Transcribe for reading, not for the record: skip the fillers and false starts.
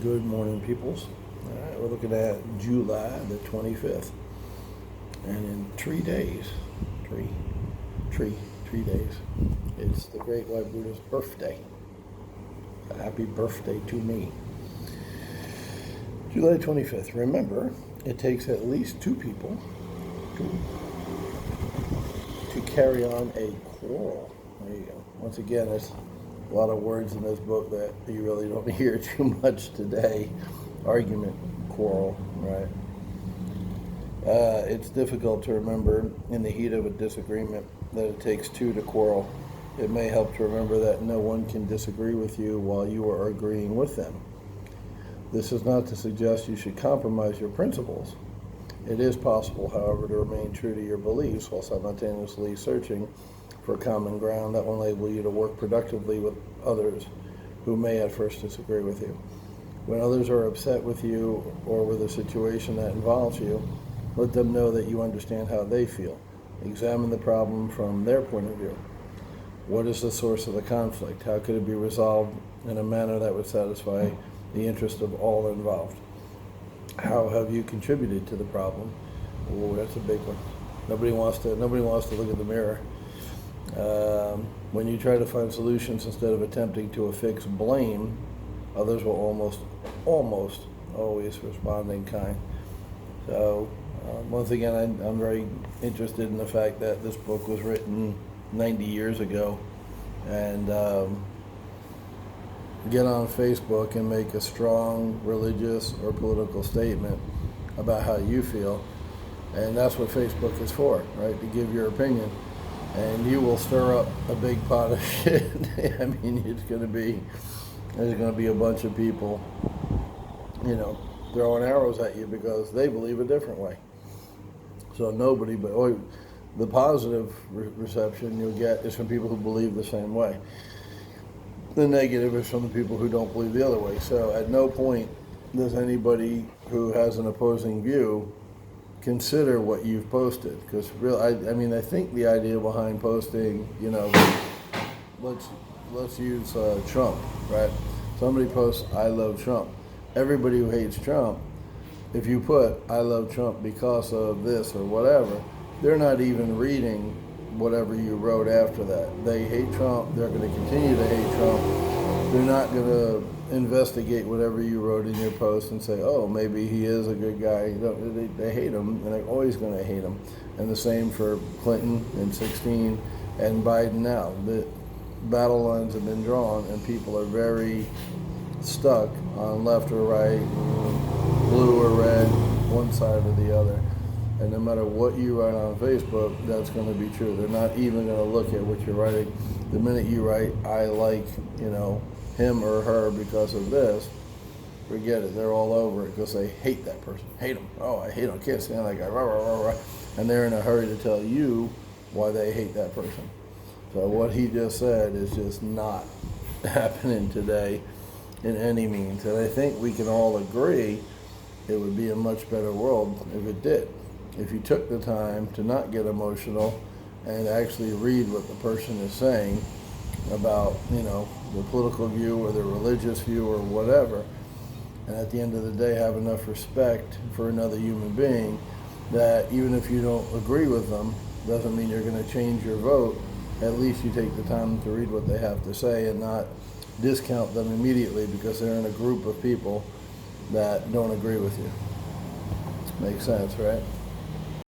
Good morning, peoples. All right, we're looking at July the 25th. And in 3 days, three days, it's the Great White Buddha's birthday. Happy birthday to me. July 25th. Remember, it takes at least two people to carry on a quarrel. There you go. Once again, there's a lot of words in this book that you really don't hear too much today. Argument, quarrel, right? It's difficult to remember in the heat of a disagreement that it takes two to quarrel. It may help to remember that no one can disagree with you while you are agreeing with them. This is not to suggest you should compromise your principles. It is possible, however, to remain true to your beliefs while simultaneously searching for common ground that will enable you to work productively with others who may at first disagree with you. When others are upset with you or with a situation that involves you, let them know that you understand how they feel. Examine the problem from their point of view. What is the source of the conflict? How could it be resolved in a manner that would satisfy the interest of all involved? How have you contributed to the problem? Oh, that's a big one. Nobody wants to look at the mirror. When you try to find solutions instead of attempting to affix blame, others will almost always respond in kind. So, once again, I'm very interested in the fact that this book was written 90 years ago, and get on Facebook and make a strong religious or political statement about how you feel. And that's what Facebook is for, right? To give your opinion. And you will stir up a big pot of shit. I mean, there's going to be a bunch of people, throwing arrows at you because they believe a different way. So the positive reception you'll get is from people who believe the same way. The negative is from the people who don't believe the other way. So at no point does anybody who has an opposing view consider what you've posted. Because I think the idea behind posting, let's use Trump, right? Somebody posts, "I love Trump." Everybody who hates Trump, if you put, "I love Trump because of this" or whatever, they're not even reading whatever you wrote after that. They hate Trump. They're going to continue to hate Trump. They're not going to investigate whatever you wrote in your post and say, "Oh, maybe he is a good guy." They hate him, and they're always going to hate him. And the same for Clinton in 2016 and Biden now. The battle lines have been drawn, and people are very stuck on left or right, blue or red, one side or the other. And no matter what you write on Facebook, that's going to be true. They're not even going to look at what you're writing. The minute you write, "I like, him or her because of this," forget it. They're all over it because they hate that person. Hate them. "Oh, I hate them. Can't stand that guy." Rah, rah, rah, rah. And they're in a hurry to tell you why they hate that person. So what he just said is just not happening today in any means. And I think we can all agree it would be a much better world if it did. If you took the time to not get emotional and actually read what the person is saying about, the political view or the religious view or whatever, and at the end of the day have enough respect for another human being that even if you don't agree with them, doesn't mean you're going to change your vote. At least you take the time to read what they have to say and not discount them immediately because they're in a group of people that don't agree with you. Makes sense, right?